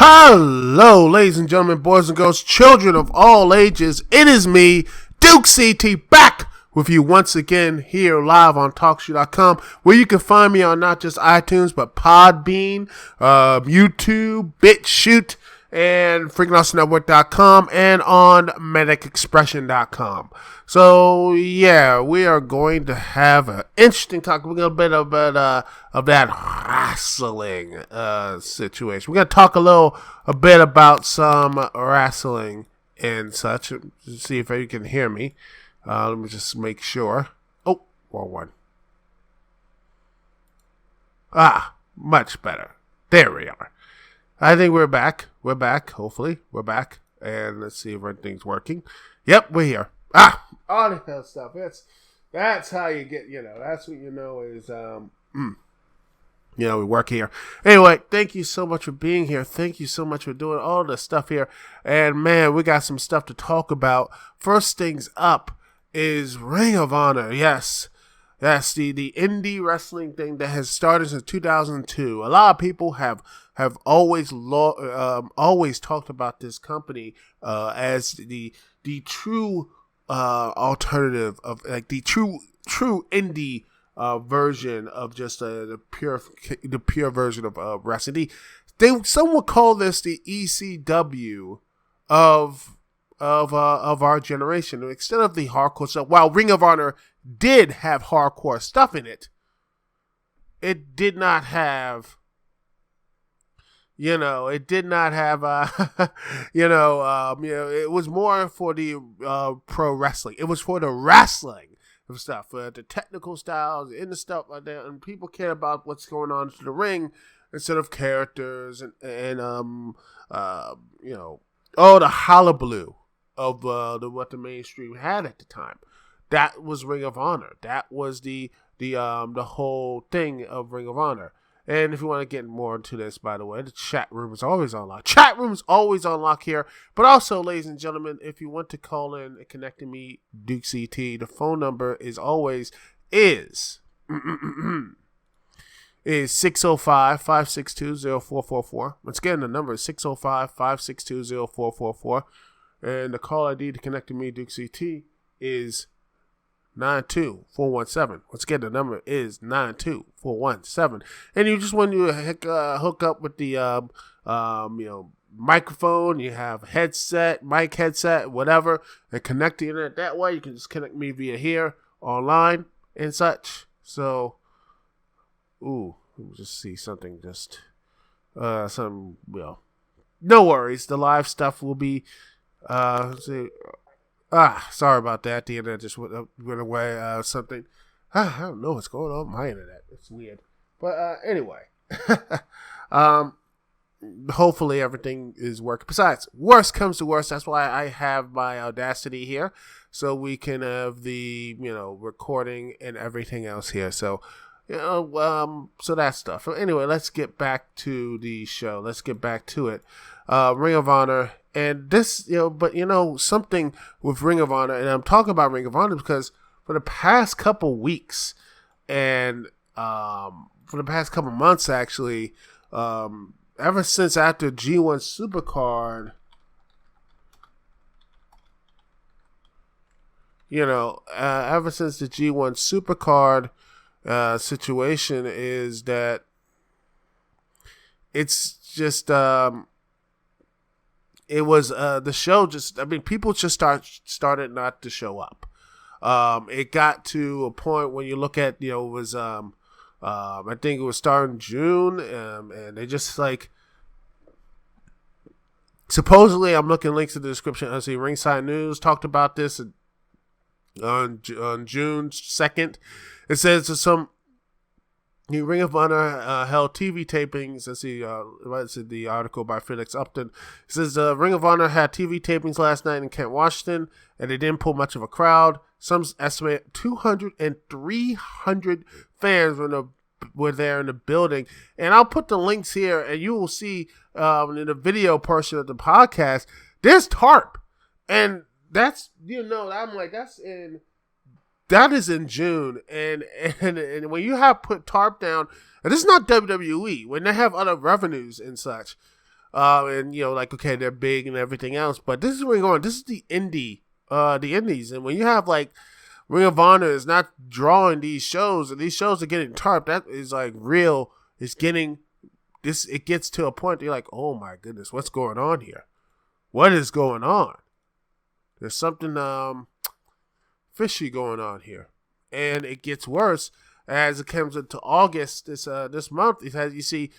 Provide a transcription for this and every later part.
Hello, ladies and gentlemen, boys and girls, children of all ages. It is me, Dukect, back with you once again here live on TalkShoe.com, where you can find me on not just iTunes, but Podbean, YouTube, BitChute, and FreakinAwesomeNetwork.com, and on MedicExpression.com. So, yeah, we are going to have an interesting talk. We're going to bit of that wrestling situation. We're going to talk a bit about some wrestling and such. See if you can hear me. Let me just make sure. Oh, wrong one. Much better. There we are. I think we're back. We're back. Hopefully, we're back. And let's see if everything's working. Yep, we're here. All that stuff. That's how you get. That's what is. We work here. Anyway, thank you so much for being here. Thank you so much for doing all the stuff here. And man, we got some stuff to talk about. First things up is Ring of Honor. Yes, the indie wrestling thing that has started since 2002. A lot of people have always talked about this company as the true alternative of like the true indie version of just the pure version of wrestling. Some would call this the ECW of our generation. Instead of the hardcore stuff, while Ring of Honor did have hardcore stuff in it, it did not have. It did not have. It was more for the pro wrestling. It was for the wrestling of stuff, the technical styles, and the stuff like that. And people care about what's going on in the ring instead of characters and the hullabaloo of what the mainstream had at the time. That was Ring of Honor. That was the whole thing of Ring of Honor. And if you want to get more into this, by the way, the chat room is always on lock. Chat room is always on lock here. But also, ladies and gentlemen, if you want to call in and connect to me, Dukect, the phone number is 605-562-0444. Once again, the number is 605-562-0444. And the call ID to connect to me, Dukect, is 92417. Once again, the number is 92417. And you just want to hook up with the microphone. You have mic headset, whatever, and connect the internet that way. You can just connect me via here, online, and such. So, let me just see something. No worries. The live stuff will be. Sorry about that. The internet just went away. Something. I don't know what's going on with my internet. It's weird. But anyway. Hopefully everything is working. Besides, worst comes to worst. That's why I have my Audacity here. So we can have the, recording and everything else here. So, so that stuff. So anyway, let's get back to the show. Let's get back to it. Ring of Honor. And this, something with Ring of Honor, and I'm talking about Ring of Honor because for the past couple weeks and for the past couple months, actually, ever since after G1 Supercard, ever since the G1 Supercard situation is that it's just... It was the show people just started not to show up. It got to a point when you look at, it was, I think it was starting June, and they just supposedly, I'm looking links in the description. I see Ringside News talked about this on June 2nd. It says some the Ring of Honor held TV tapings. Let's see, the article by Felix Upton. It says Ring of Honor had TV tapings last night in Kent, Washington, and they didn't pull much of a crowd. Some estimate 200 and 300 fans were there in the building. And I'll put the links here, and you will see in the video portion of the podcast, there's tarp. And that's, I'm like, that is in June, and when you have put tarp down, and this is not WWE, when they have other revenues and such, And like, okay, they're big and everything else, but this is where you're going. This is the indies, and when you have like Ring of Honor is not drawing these shows, and these shows are getting tarped. That is like real. It's getting this. It gets to a point that you're like, oh my goodness, what's going on here? What is going on? There's something fishy going on here, and it gets worse as it comes into August. This month, you see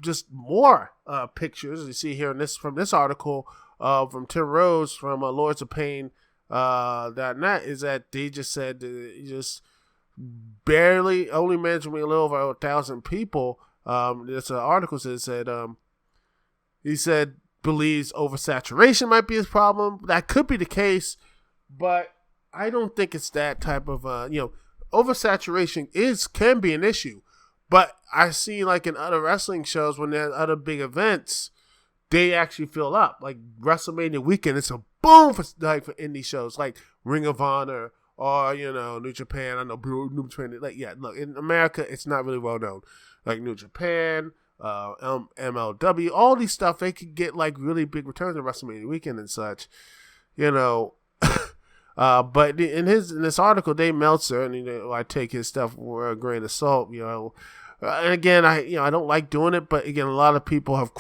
just more pictures. You see here from this article from Tim Rose from Lords of Pain. .net is that they just said just barely only mentioned a little over 1,000 people. This article said he said believes oversaturation might be his problem. That could be the case, but I don't think it's that type of oversaturation can be an issue. But I see like in other wrestling shows when there's other big events, they actually fill up. Like WrestleMania weekend, it's a boom for indie shows like Ring of Honor or New Japan. I know New Japan. Look, in America, it's not really well known. Like New Japan, MLW, all these stuff, they could get like really big returns on WrestleMania weekend and such. But in this article, Dave Meltzer, and I take his stuff with a grain of salt. And again, I don't like doing it, but again, a lot of people have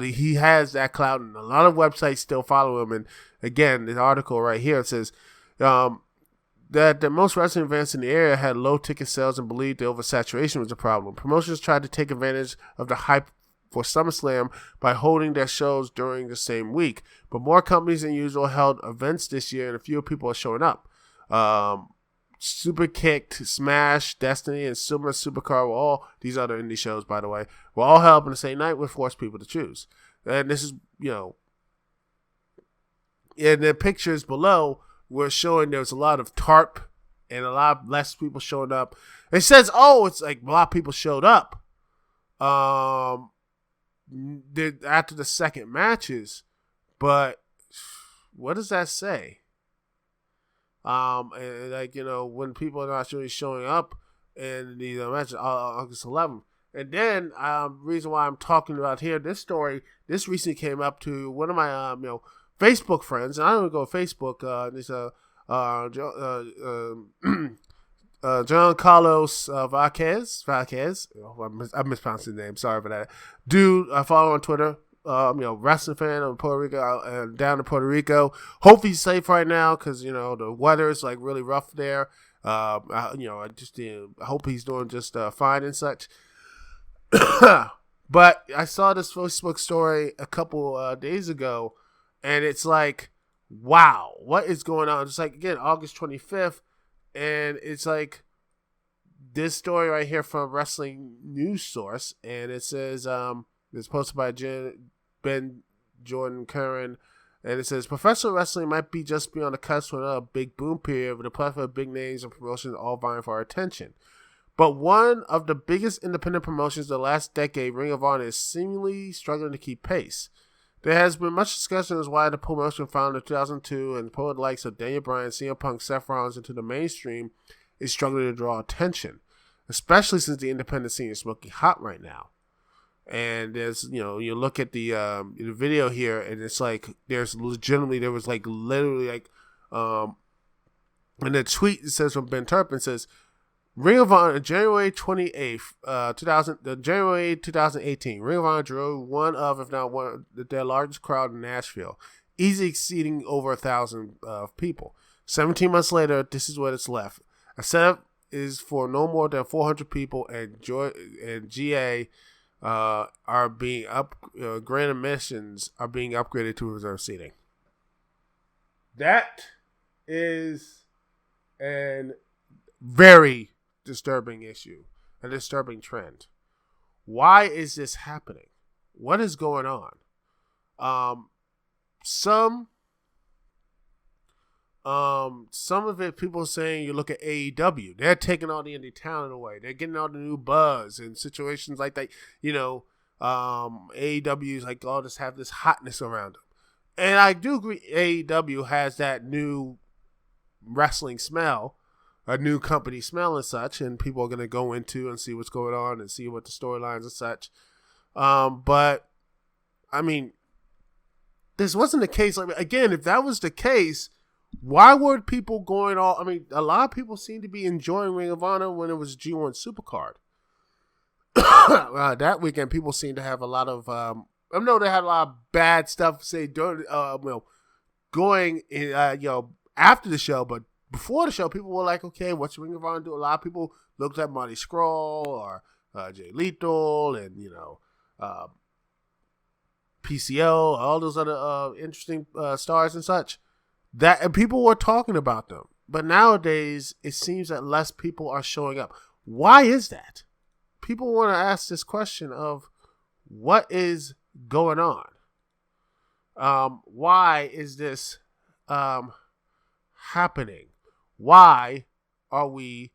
he has that clout, and a lot of websites still follow him. And again, the article right here, it says that the most wrestling events in the area had low ticket sales and believed the oversaturation was a problem. Promotions tried to take advantage of the hype for SummerSlam by holding their shows during the same week, but more companies than usual held events this year, and fewer people are showing up. Super Kicked, Smash, Destiny, and Supercard were all, these other indie shows, by the way, were all held on the same night, which forced people to choose. And this is, in the pictures below, we're showing there's a lot of tarp and a lot less people showing up. It says, it's like a lot of people showed up after the second matches, but what does that say? And when people are not really showing up in the match August 11th. And then, reason why I'm talking about here, this story, this recently came up to one of my, Facebook friends, and I don't go to Facebook, this, John Carlos Vasquez. I mispronounced his name. Sorry for that. Dude, I follow on Twitter. Wrestling fan of Puerto Rico, down to Puerto Rico. Hope he's safe right now because the weather is like really rough there. I hope he's doing just fine and such. But I saw this Facebook story a couple days ago, and it's like, wow, what is going on? It's like, again, August 25th, and it's like this story right here from Wrestling News Source, and it says it's posted by Ben Jordan Curran, and it says professional wrestling might be on the cusp of another big boom period with a plethora of big names and promotions all vying for our attention. But one of the biggest independent promotions of the last decade, Ring of Honor, is seemingly struggling to keep pace. There has been much discussion as why the promotion founded in 2002 and pulled the likes of Daniel Bryan, CM Punk, Seth Rollins into the mainstream is struggling to draw attention, especially since the independent scene is smoking hot right now. And there's, you look at the video here, and it's like there was literally in the tweet it says from Ben Turpin, says Ring of Honor January 28th, January 2018. Ring of Honor drew one of, if not one, their largest crowd in Nashville, easily exceeding over 1,000 people. 17 months later, this is what it's left. A setup is for no more than 400 people, and GA are being grand admissions are being upgraded to reserve seating. That is a very disturbing issue, a disturbing trend. Why is this happening? What is going on? Some of it, people are saying, you look at AEW, they're taking all the indie talent away. They're getting all the new buzz in situations like that. AEW is like, just have this hotness around them. And I do agree, AEW has that new wrestling smell, a new company smell and such, and people are going to go into and see what's going on and see what the storylines and such. But I mean, this wasn't the case. Like, again, if that was the case, why were people going all? I mean, a lot of people seem to be enjoying Ring of Honor when it was G1 Supercard. That weekend, people seemed to have a lot of. I know they had a lot of bad stuff to say during, going in, after the show, but before the show, people were like, "Okay, what's Ring of Honor do?" A lot of people looked at Marty Scurll or Jay Lethal, and PCO, all those other interesting stars and such. And people were talking about them, but nowadays it seems that less people are showing up. Why is that? People want to ask this question of what is going on. Why is this happening? Why are we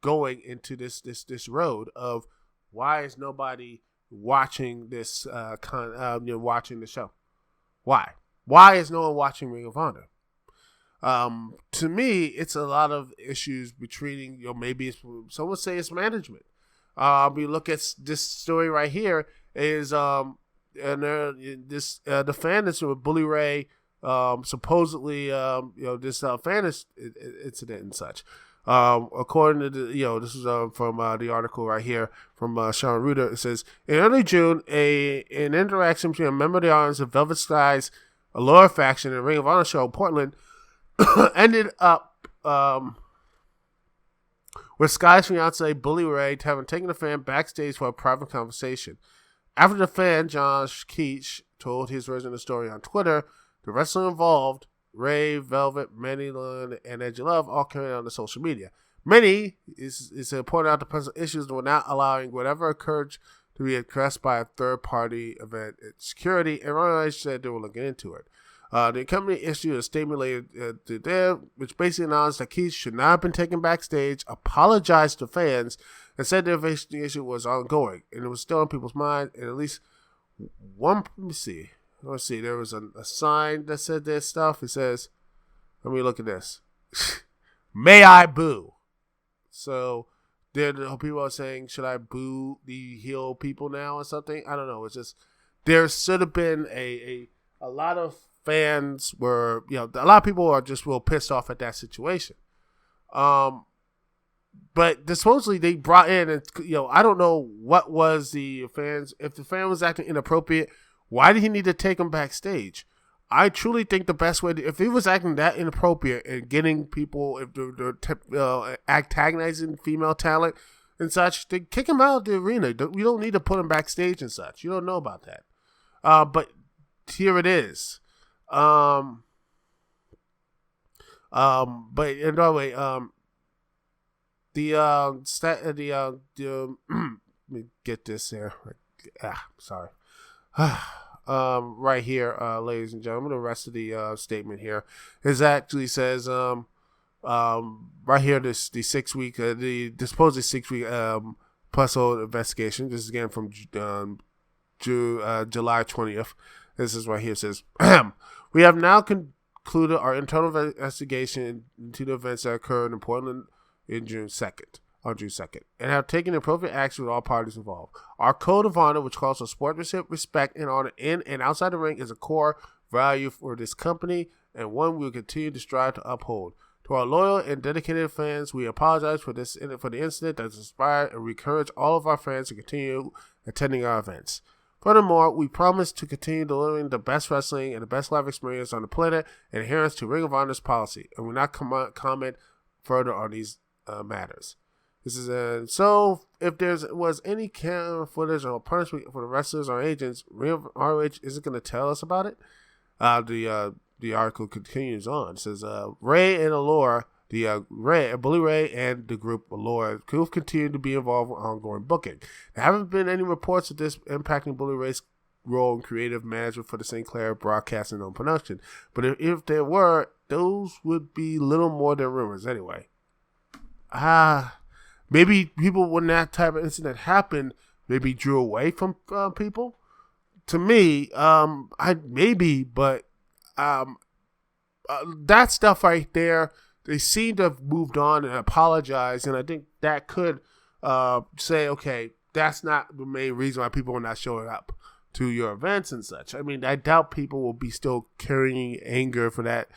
going into this road of why is nobody watching this watching the show? Why is no one watching Ring of Honor? To me, it's a lot of issues between, maybe some would say it's management. We look at this story right here is, the fan is with Bully Ray, supposedly, this fan incident and such. According to this is from the article right here from Sean Reuter. It says, in early June, an interaction between a member of the audience of Velvet Sky's Allure faction and Ring of Honor show in Portland ended up with Sky's fiance Bully Ray having taken the fan backstage for a private conversation. After the fan, Josh Keach, told his version of the story on Twitter, the wrestler involved, Ray, Velvet, Manny Lund, and Edgy Love, all carried on the social media. Many is pointing out the personal issues were not allowing whatever occurred to be addressed by a third-party event security, and ROH said they were looking into it. The company issued a statement later which basically announced that Keith should not have been taken backstage, apologized to fans, and said the investigation was ongoing, and it was still on people's mind. And at least one, let's see, there was a sign that said this stuff. It says, let me look at this. May I boo? So the people are saying, should I boo the heel people now or something? I don't know. It's just, there should have been a lot of fans were, a lot of people are just real pissed off at that situation. But supposedly they brought in, and I don't know what was the fans. If the fan was acting inappropriate, why did he need to take him backstage? I truly think the best way, if he was acting that inappropriate and getting people, if they're antagonizing female talent and such, then kick him out of the arena. You don't need to put him backstage and such. You don't know about that. But here it is. But anyway, let me get this here. Sorry. Right here, ladies and gentlemen, the rest of the statement here is actually says right here the 6 week the supposed 6 week plus old investigation. This is again from July 20th. This is right here. It says, we have now concluded our internal investigation into the events that occurred in Portland on June 2nd, and have taken appropriate action with all parties involved. Our code of honor, which calls for sportsmanship, respect, and honor in and outside the ring, is a core value for this company and one we will continue to strive to uphold. To our loyal and dedicated fans, we apologize for the incident that has inspired, and we encourage all of our fans to continue attending our events. Furthermore, we promise to continue delivering the best wrestling and the best live experience on the planet in adherence to Ring of Honor's policy, and will not comment further on these matters. This is so if there was any camera footage or punishment for the wrestlers or agents, ROH isn't going to tell us about it. The article continues on. It says Ray and Allure, Bully Ray and the group Allure could continue to be involved with ongoing booking. There haven't been any reports of this impacting Bully Ray's role in creative management for the Sinclair broadcasting and production. But if there were, those would be little more than rumors anyway. Maybe people, when that type of incident happened, maybe drew away from people. To me, that stuff right there, they seem to have moved on and apologized, and I think that could say, okay, that's not the main reason why people are not showing up. to your events and such. I mean, I doubt people will be still carrying anger for that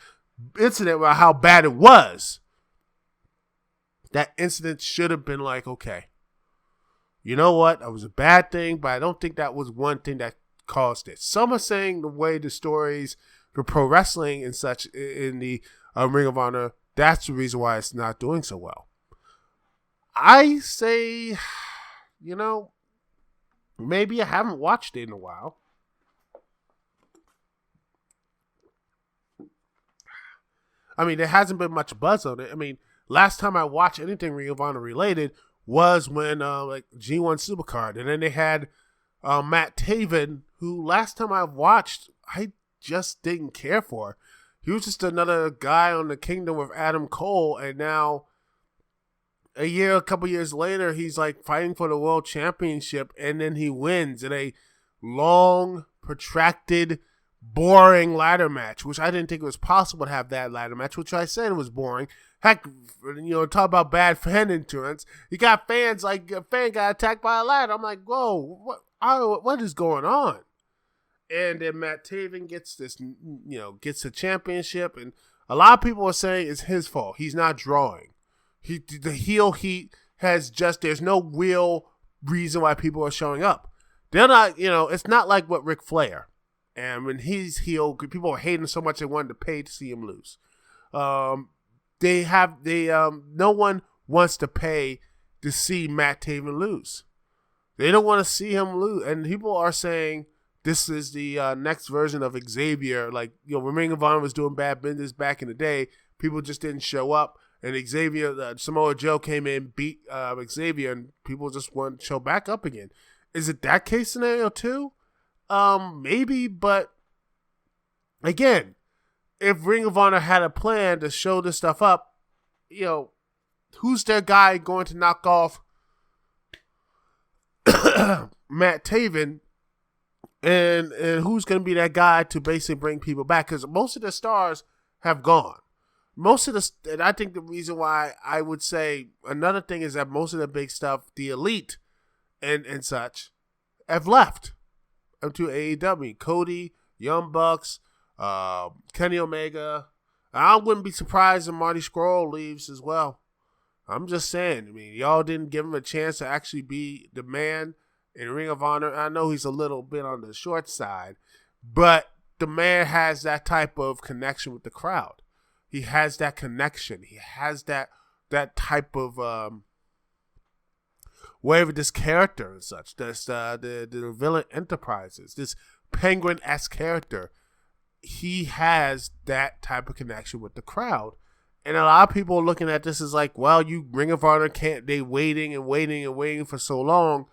incident about how bad it was. That incident should have been like, okay, you know what? That was a bad thing, but I don't think that was one thing that caused it. Some are saying the way the stories, the pro wrestling and such in the Ring of Honor, that's the reason why it's not doing so well. I say, you know, maybe I haven't watched it in a while. I mean, there hasn't been much buzz on it. I mean, last time I watched anything Ring of Honor related was when like G1 Supercard, and then they had Matt Taven, who last time I watched, I just didn't care for. He was just another guy on the Kingdom of Adam Cole, and now a couple years later, he's like fighting for the World Championship, and then he wins in a long, protracted, boring ladder match, which I didn't think it was possible to have that ladder match, which I said it was boring. Heck, talk about bad fan endurance. You got fans, like a fan got attacked by a ladder. I'm like, whoa, what is going on? And then Matt Taven gets this, gets the championship, and a lot of people are saying it's his fault. He's not drawing. The heel heat there's no real reason why people are showing up. They're not, it's not like what Ric Flair. And when he's heel, people are hating so much they wanted to pay to see him lose. No one wants to pay to see Matt Taven lose. They don't want to see him lose. And people are saying this is the next version of Xavier. Like, when Ring of Honor was doing bad business back in the day, people just didn't show up. And Xavier, Samoa Joe came in, beat Xavier, and people just want to show back up again. Is it that case scenario too? Maybe, but again, if Ring of Honor had a plan to show this stuff up, who's their guy going to knock off Matt Taven, and who's going to be that guy to basically bring people back? Because most of the stars have gone. And I think the reason why I would say another thing is that most of the big stuff, the elite and such, have left to AEW. Cody, Young Bucks, Kenny Omega. I wouldn't be surprised if Marty Scurll leaves as well. I'm just saying. I mean, y'all didn't give him a chance to actually be the man in Ring of Honor. I know he's a little bit on the short side, but the man has that type of connection with the crowd. He has that connection. He has that type of whatever this character and such. This the villain Enterprises, this Penguin-esque character. He has that type of connection with the crowd. And a lot of people are looking at this as like, well, you Ring of Honor they waiting for so long,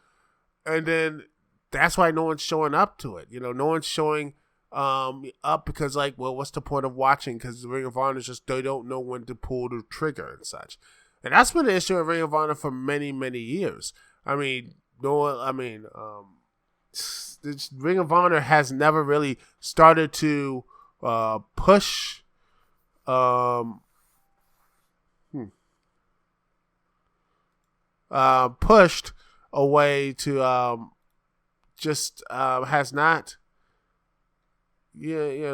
and then that's why no one's showing up to it. No one's showing up because, like, well, what's the point of watching? Because the Ring of Honor is just, they don't know when to pull the trigger and such. And that's been the issue of Ring of Honor for many, many years. I mean, Ring of Honor has never really started to pushed away to has not. They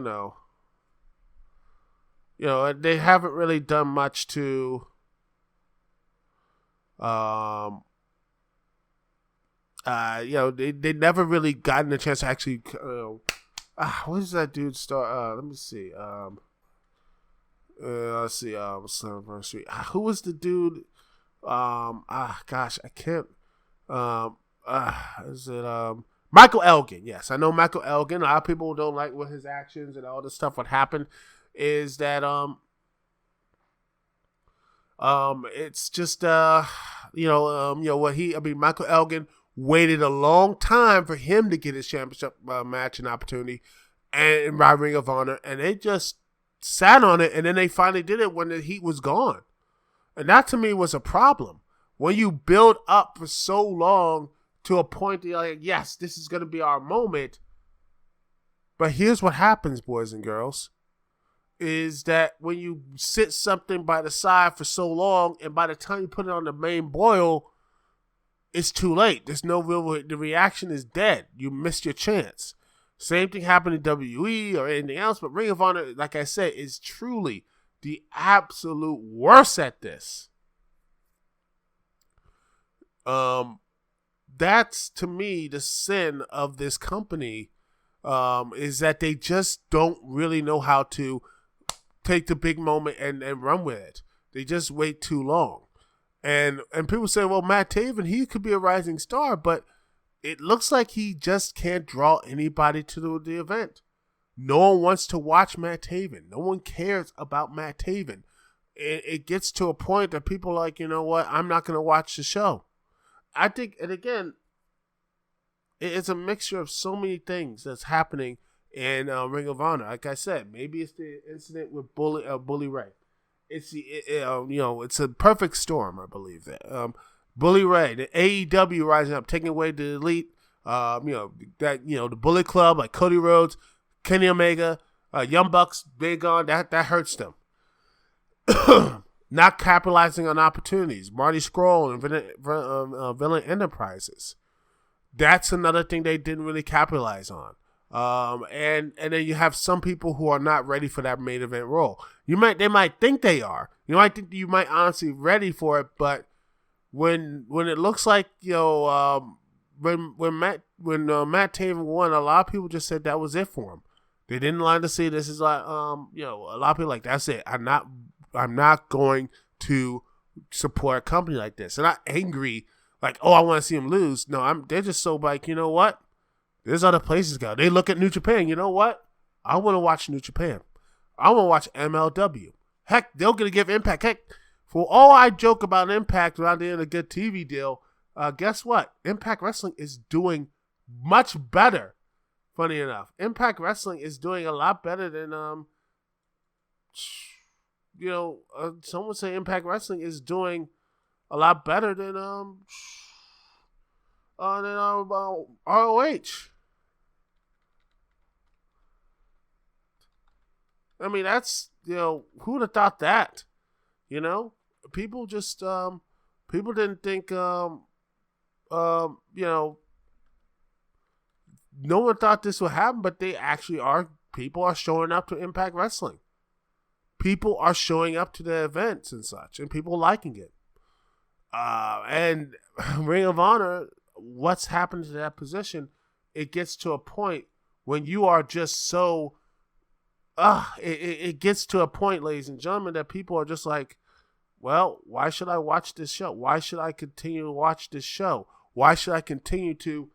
haven't really done much to they never really gotten a chance to actually what is that dude star? Let me see. Let's see. Who was the dude? Gosh, I can't. Is it Michael Elgin? Yes, I know Michael Elgin. A lot of people don't like what his actions and all this stuff. What happened is that it's just Michael Elgin waited a long time for him to get his championship match and opportunity and by Ring of Honor, and they just sat on it, and then they finally did it when the heat was gone. And that to me was a problem. When you build up for so long to a point that you're like, yes, this is going to be our moment. But here's what happens, boys and girls, is that when you sit something by the side for so long, and by the time you put it on the main boil, it's too late. There's no the reaction is dead. You missed your chance. Same thing happened in WWE or anything else, but Ring of Honor, like I said, is truly the absolute worst at this. That's, to me, the sin of this company, is that they just don't really know how to take the big moment and run with it. They just wait too long. And people say, well, Matt Taven, he could be a rising star, but it looks like he just can't draw anybody to the event. No one wants to watch Matt Taven. No one cares about Matt Taven. It gets to a point that people are like, you know what, I'm not going to watch the show. I think, and again, it's a mixture of so many things that's happening in Ring of Honor. Like I said, maybe it's the incident with Bully Ray. It's it's a perfect storm, I believe that. Bully Ray, the AEW rising up, taking away the elite. The Bullet Club, like Cody Rhodes, Kenny Omega, Young Bucks, Big On. That hurts them. Not capitalizing on opportunities. Marty Scurll and Villain Enterprises. That's another thing they didn't really capitalize on. And then you have some people who are not ready for that main event role. They might think they are. You might honestly ready for it, but when it looks like when Matt Taven won, a lot of people just said that was it for him. They didn't like to see this is like a lot of people like, that's it. I'm not going to support a company like this. They're not angry like, oh, I want to see him lose. No, they're just so like, you know what? There's other places to go. They look at New Japan. You know what? I want to watch New Japan. I want to watch MLW. Heck, they're going to give Impact. Heck, for all I joke about Impact without getting a good TV deal, guess what? Impact Wrestling is doing much better. Funny enough, Impact Wrestling is doing a lot better than some would say Impact Wrestling is doing a lot better than ROH. I mean, that's, who would have thought that? People just, people didn't think, no one thought this would happen, but they actually are. People are showing up to Impact Wrestling. People are showing up to the events and such, and people liking it. And Ring of Honor, what's happened to that position? It gets to a point when you are just so, it gets to a point, ladies and gentlemen, that people are just like, well, why should I watch this show? Why should I continue to watch this show? Why should I continue to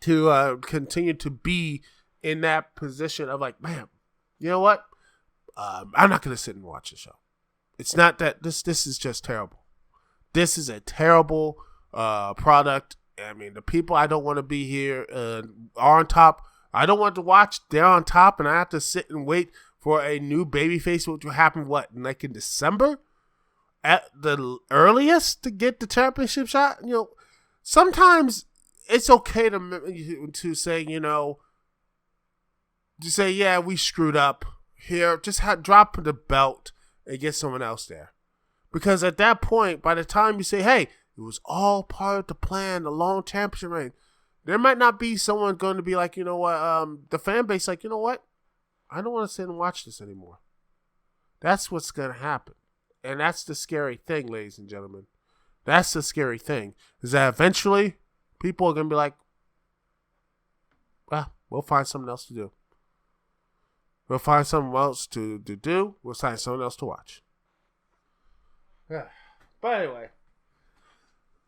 continue to be in that position of like, man, you know what? I'm not going to sit and watch the show. It's not that this is just terrible. This is a terrible product. I mean, the people I don't want to be here are on top. I don't want to watch. They're on top, and I have to sit and wait for a new babyface, which will happen, like in December at the earliest to get the championship shot. Sometimes it's okay to say, yeah, we screwed up here. Just drop the belt and get someone else there. Because at that point, by the time you say, hey, it was all part of the plan, the long championship reign, there might not be someone going to be like, the fan base, like, you know what? I don't want to sit and watch this anymore. That's what's going to happen. And that's the scary thing, ladies and gentlemen. That's the scary thing. Is that eventually people are going to be like, well, we'll find something else to do. We'll find something else to do. We'll find someone else to watch. Yeah. But anyway,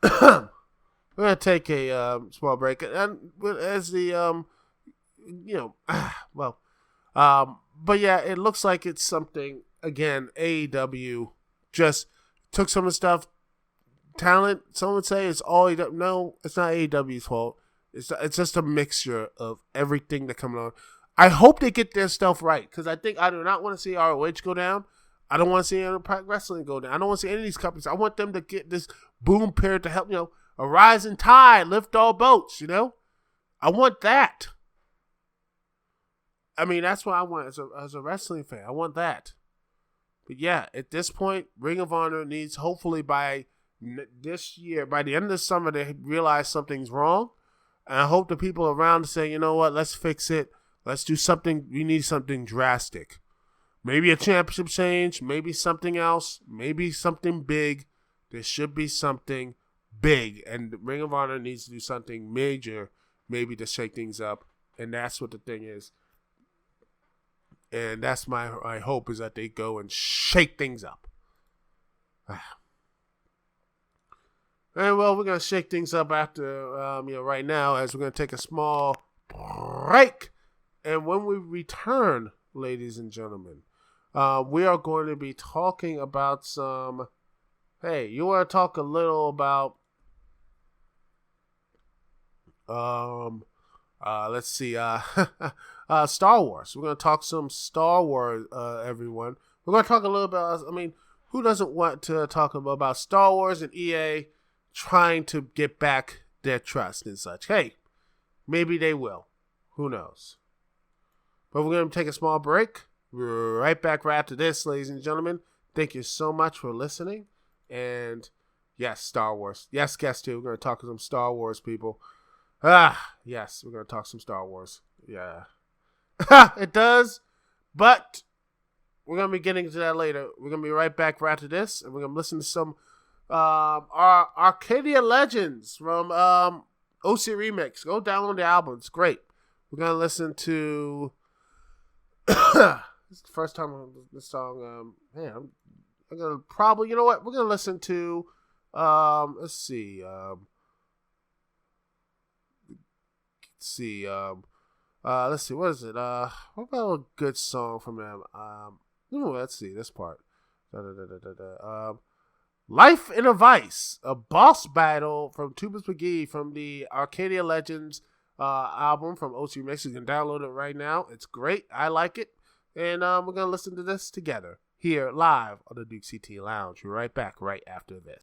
we're going to take a small break. And as the, but yeah, it looks like it's something, again, AEW just took some of the stuff, talent, some would say it's all AEW. No, it's not AEW's fault. It's just a mixture of everything that comes on. I hope they get their stuff right, because I think I do not want to see ROH go down. I don't want to see Impact Wrestling go down. I don't want to see any of these companies. I want them to get this boom period to help, a rising tide, lift all boats, I want that. I mean, that's what I want as a wrestling fan. I want that. But yeah, at this point, Ring of Honor needs, hopefully by this year, by the end of the summer, they realize something's wrong. And I hope the people around say, you know what, let's fix it. Let's do something. We need something drastic. Maybe a championship change, maybe something else, maybe something big. There should be something big. And Ring of Honor needs to do something major, maybe to shake things up. And that's what the thing is. And that's my hope, is that they go and shake things up. And well, we're going to shake things up after, right now, as we're going to take a small break. And when we return, ladies and gentlemen, we are going to be talking about some, hey, you want to talk a little about, let's see, Star Wars. We're going to talk some Star Wars, everyone. We're going to talk a little about, who doesn't want to talk about Star Wars and EA trying to get back their trust and such? Hey, maybe they will. Who knows? But we're going to take a small break. We're right back right after this, ladies and gentlemen. Thank you so much for listening. And yes, Star Wars. Yes, guess too. We're going to talk to some Star Wars people. Yes, we're going to talk some Star Wars. Yeah. It does. But we're going to be getting to that later. We're going to be right back right after this. And we're going to listen to some our Arcadia Legends from OC Remix. Go download the album. It's great. We're going to listen to... This is the first time I heard this song. I'm going to probably... You know what? We're going to listen to... let's see. Let's see, what is it? What about a good song from them? Let's see, this part. Life in a Vice, a boss battle from Tubas McGee from the Arcadia Legends album from OC Remix. You can download it right now. It's great. I like it. And we're going to listen to this together here live on the Dukect Lounge. We're right back right after this.